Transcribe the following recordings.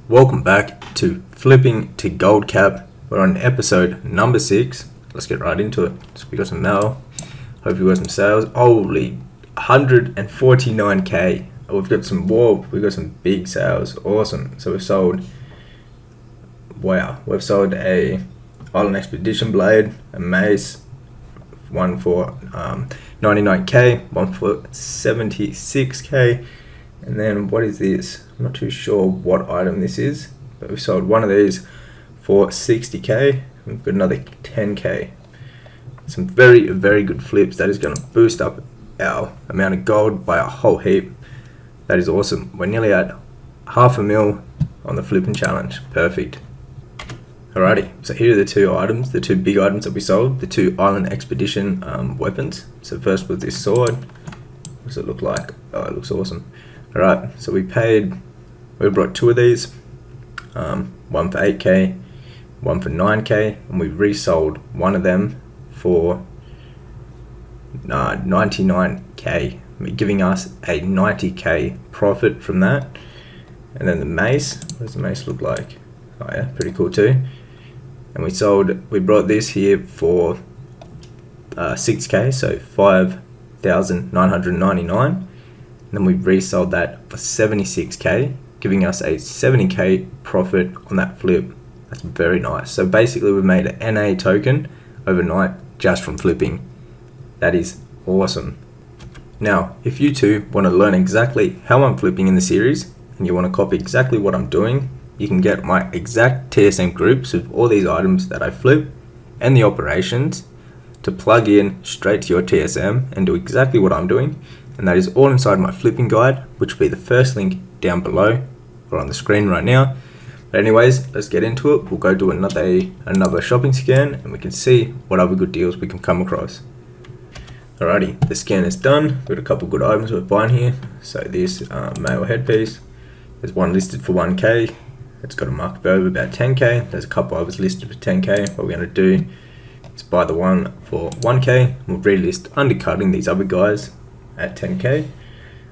Welcome back to Flipping to Goldcap. We're on episode number 6. Let's get right into it. So we got some mail. Hope you got some sales. Holy 149k. We've got some we've got some big sales. Awesome. So we've sold a Island Expedition blade, a mace, one for 99k, one for 76k, and then what is this? I'm not too sure what item this is, but we sold one of these for 60k. We've got another 10k. Some very, very good flips. That is going to boost up our amount of gold by a whole heap. That is awesome. We're nearly at $500,000 on the flipping challenge. Perfect. Alrighty, so here are the two items, the two big items that we sold, the two Island Expedition weapons. So first was this sword. What does it look like? Oh, it looks awesome. Alright, so we brought two of these, one for 8k, one for 9k, and we resold one of them for 99k, giving us a 90k profit from that. And then the mace, what does the mace look like? Oh yeah, pretty cool too. And we brought this here for 6k, so 5,999. And then we resold that for 76k, giving us a 70k profit on that flip. That's very nice. So basically we've made an NA token overnight just from flipping. That is awesome. Now, if you two want to learn exactly how I'm flipping in the series, and you want to copy exactly what I'm doing, you can get my exact TSM groups of all these items that I flip and the operations to plug in straight to your TSM and do exactly what I'm doing. And that is all inside my flipping guide, which will be the first link down below or on the screen right now. But anyways, let's get into it. We'll go do another shopping scan and we can see what other good deals we can come across. Alrighty, the scan is done. We've got a couple good items we're buying here. So this male headpiece, there's one listed for 1k. It's got a market value of about 10k. There's a couple others listed for 10k. What we're going to do is buy the one for 1k. We'll relist undercutting these other guys at 10k.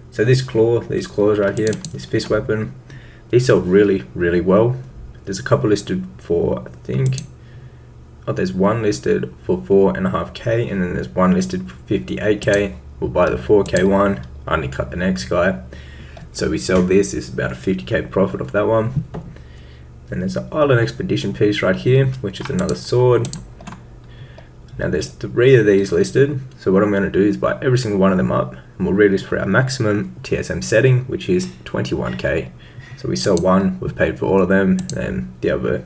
So these claws right here, this fist weapon, these sold really, really well. There's a couple listed for, there's one listed for 4.5k, and then there's one listed for 58k. We'll buy the 4k one, undercut the next guy. So we sell this is about a 50k profit off that one. And there's an Island Expedition piece right here, which is another sword. Now there's 3 of these listed, so what I'm going to do is buy every single one of them up, and we'll relist for our maximum TSM setting, which is 21k. So we sell one, we've paid for all of them, and the other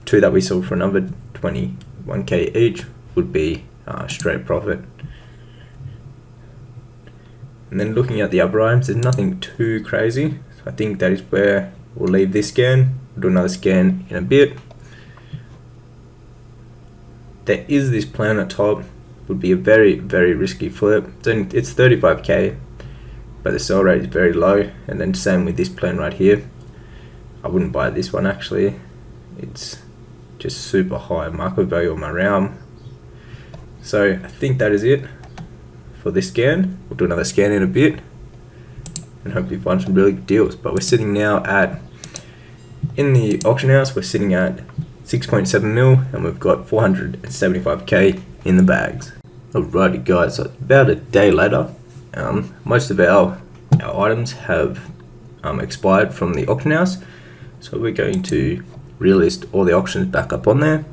2 that we sold for another 21k each would be straight profit. And then looking at the other items, there's nothing too crazy. So I think that is where we'll leave this scan. We'll do another scan in a bit. There is this plan at top. Would be a very, very risky flip. It's 35k, but the sell rate is very low. And then same with this plan right here. I wouldn't buy this one actually. It's just super high market value on my realm. So I think that is it for this scan. We'll do another scan in a bit and hopefully find some really good deals. But we're sitting now in the auction house, we're sitting at 6.7 mil, and we've got 475k in the bags. Alrighty guys, so about a day later, most of our items have expired from the auction house. So we're going to relist all the auctions back up on there.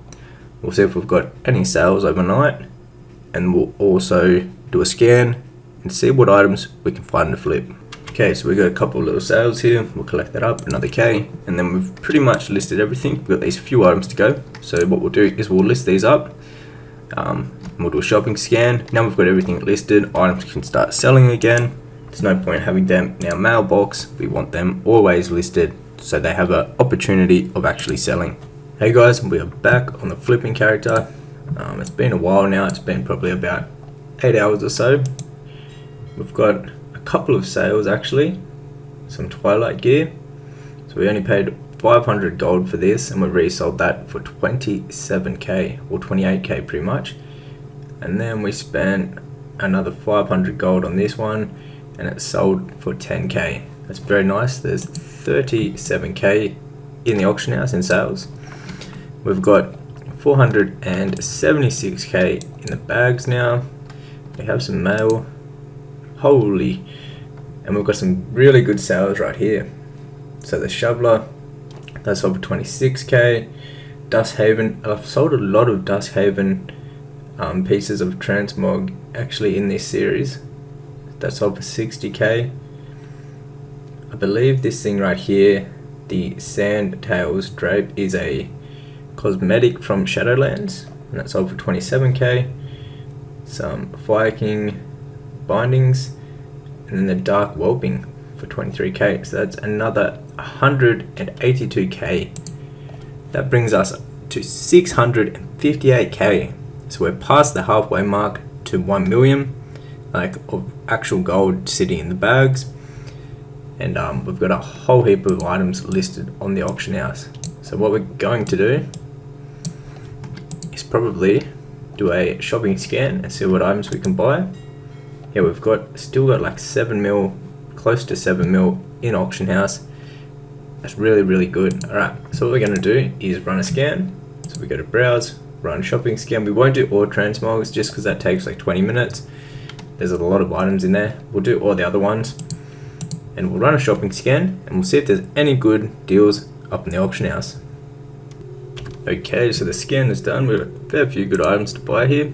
We'll see if we've got any sales overnight, and we'll also do a scan and see what items we can find to flip. Okay, so we've got a couple of little sales here. We'll collect that up, another k, and then we've pretty much listed everything. We've got these few items to go. So what we'll do is we'll list these up. We'll do a shopping scan. Now we've got everything listed, items can start selling again. There's no point having them in our mailbox. We want them always listed so they have an opportunity of actually selling. Hey guys, we are back on the flipping character. It's been a while now. It's been probably about 8 hours or so. We've got a couple of sales actually, some Twilight gear. So we only paid 500 gold for this, and we resold that for 27k or 28k pretty much. And then we spent another 500 gold on this one, and it sold for 10k. That's very nice. There's 37k in the auction house in sales. We've got 476k in the bags now. We have some mail. Holy. And we've got some really good sales right here. So the shoveler, that's sold for 26k. Dusthaven, I've sold a lot of Dusthaven pieces of transmog actually in this series. That's sold for 60k. I believe this thing right here, the Sand Tails drape, is a cosmetic from Shadowlands, and that's sold for 27k. Some Fire King bindings, and then the Dark Whelping for 23k. So that's another 182k. That brings us to 658k. So we're past the halfway mark to 1 million, like, of actual gold sitting in the bags. And we've got a whole heap of items listed on the auction house. So what we're going to do is probably do a shopping scan and see what items we can buy. Yeah, we've still got like 7 mil, close to 7 mil in auction house. That's really good. Alright, so what we're going to do is run a scan. So we go to browse, run shopping scan. We won't do all transmogs just because that takes like 20 minutes. There's a lot of items in there. We'll do all the other ones, and we'll run a shopping scan and we'll see if there's any good deals up in the auction house. Okay, so the scan is done. We've got a fair few good items to buy here.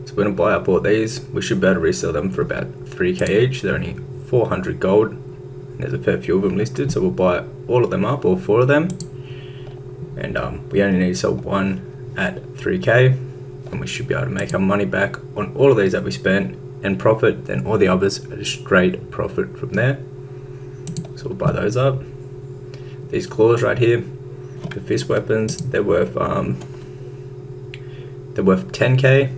So we're going to buy up all these. We should be able to resell them for about 3k each. They're only 400 gold. And there's a fair few of them listed, so we'll buy all of them up, all 4 of them. And we only need to sell one at 3k, and we should be able to make our money back on all of these that we spent and profit. Then all the others are just straight profit from there. So we'll buy those up. These claws right here, the fist weapons, they're worth 10k,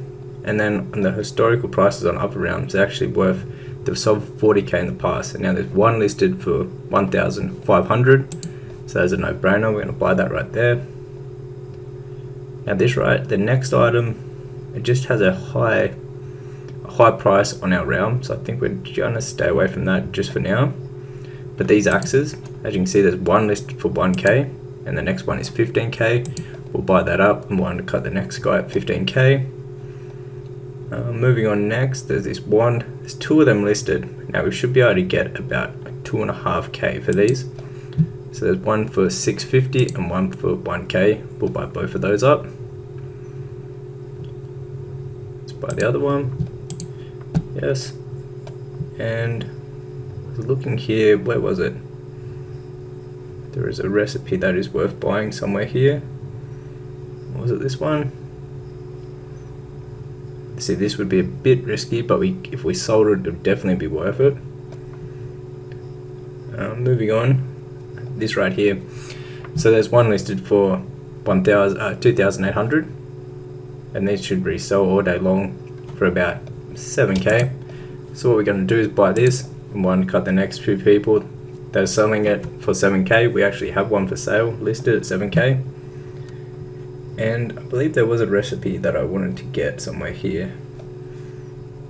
and then on the historical prices on upper realms, they're actually worth, they've sold 40k in the past, and now there's one listed for 1,500. So that's a no-brainer. We're going to buy that right there. Now this the next item, it just has a high price on our realm, so I think we're going to stay away from that just for now. But these axes, as you can see, there's one listed for 1k, and the next one is 15k. We'll buy that up, and we'll undercut the next guy at 15k. Moving on next, there's 2 of them listed. Now we should be able to get about 2.5k for these. So there's one for 650 and one for 1k. We'll buy both of those up. Let's buy the other one. Yes. And looking here, where was it? There is a recipe that is worth buying somewhere here. Was it this one? See, this would be a bit risky, but if we sold it, it would definitely be worth it. Moving on. This right here. So there's one listed for 2,800, and these should resell all day long for about 7k. So what we're going to do is buy this, and we'll undercut the next few people that are selling it for 7k. We actually have one for sale listed at 7k, and I believe there was a recipe that I wanted to get somewhere here.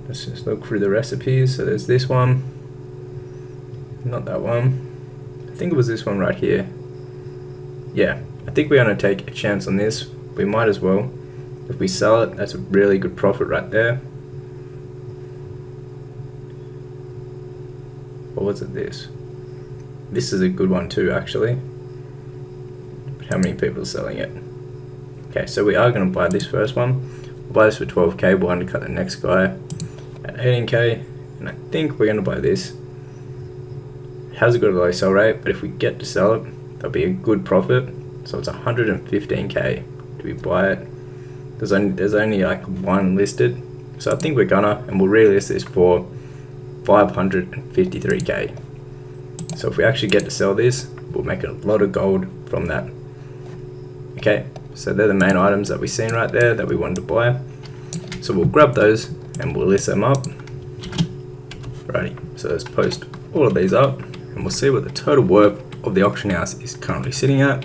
Let's just look through the recipes. So there's this one, not that one. I think it was this one right here. Yeah, I think we're going to take a chance on this. We might as well. If we sell it, that's a really good profit right there. Or was it this? This is a good one too, actually. But how many people are selling it? Okay, so we are going to buy this first one. We'll buy this for 12k. We'll undercut the next guy at 18k. And I think we're going to buy this. Hasn't got a low sell rate, but if we get to sell it, that'll be a good profit. So it's 115k. Do we buy it? There's only like one listed, so I think we're gonna, and we'll relist this for 553k. So if we actually get to sell this, we'll make a lot of gold from that. Okay, so they're the main items that we've seen right there that we wanted to buy. So we'll grab those and we'll list them up. Righty, so let's post all of these up, and we'll see what the total worth of the auction house is currently sitting at.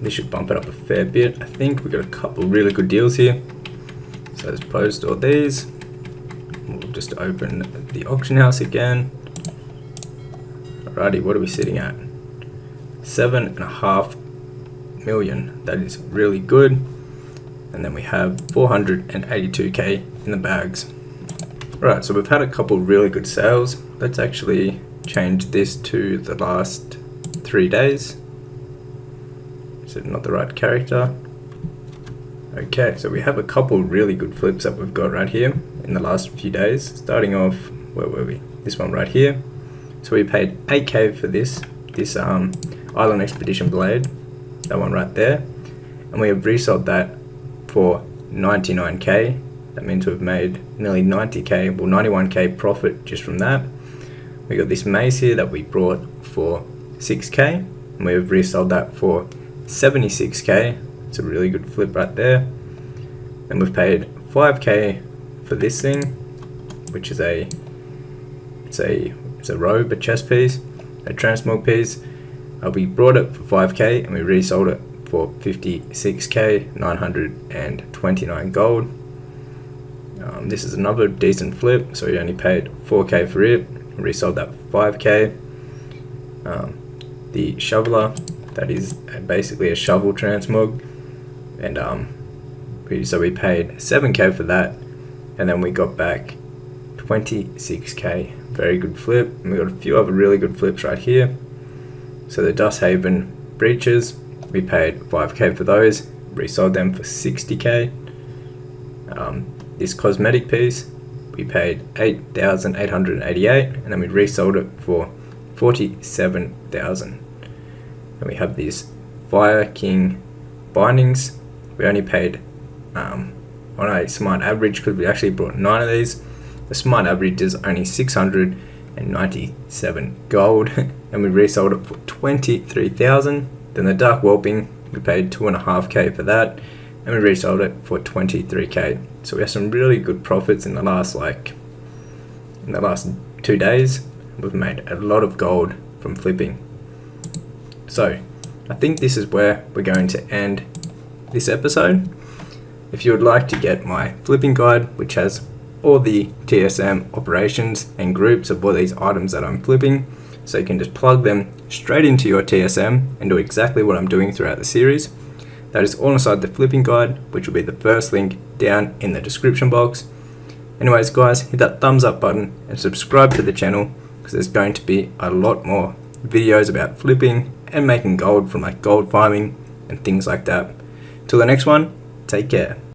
This should bump it up a fair bit. I think we've got a couple of really good deals here. So let's post all these. We'll just open the auction house again. Alrighty, what are we sitting at? 7.5 million. That is really good. And then we have 482k in the bags. Right, so we've had a couple really good sales. Let's actually change this to the last 3 days. Is it not the right character? Okay, so we have a couple really good flips that we've got right here in the last few days. Starting off, where were we? This one right here. So we paid 8k for this Island Expedition Blade, that one right there. And we have resold that for 99k. That means we've made nearly 90k, well 91k profit just from that. We got this mace here that we brought for 6k, and we've resold that for 76k. It's a really good flip right there. And we've paid 5k for this thing, which is it's a robe, a chest piece, a transmog piece. We brought it for 5k and we resold it for 56k, 929 gold. This is another decent flip, so we only paid 4k for it, resold that for 5k. The shoveler, that is basically a shovel transmog, and so we paid 7k for that, and then we got back 26k. Very good flip. And we got a few other really good flips right here. So the Dust Haven breeches, we paid 5k for those, resold them for 60k. This cosmetic piece, we paid 8,888, and then we resold it for 47,000. And we have these Fire King bindings. We only paid on a smart average, because we actually brought 9 of these. The smart average is only 697 gold, and we resold it for 23,000. Then the Dark Whelping, we paid 2.5k for that, and we resold it for 23k. So we have some really good profits in the last 2 days. We've made a lot of gold from flipping. So I think this is where we're going to end this episode. If you would like to get my flipping guide, which has all the TSM operations and groups of all these items that I'm flipping, so you can just plug them straight into your TSM and do exactly what I'm doing throughout the series, that is all inside the flipping guide, which will be the first link down in the description box. Anyways guys, hit that thumbs up button and subscribe to the channel, because there's going to be a lot more videos about flipping and making gold from gold farming and things like that. Till the next one, take care.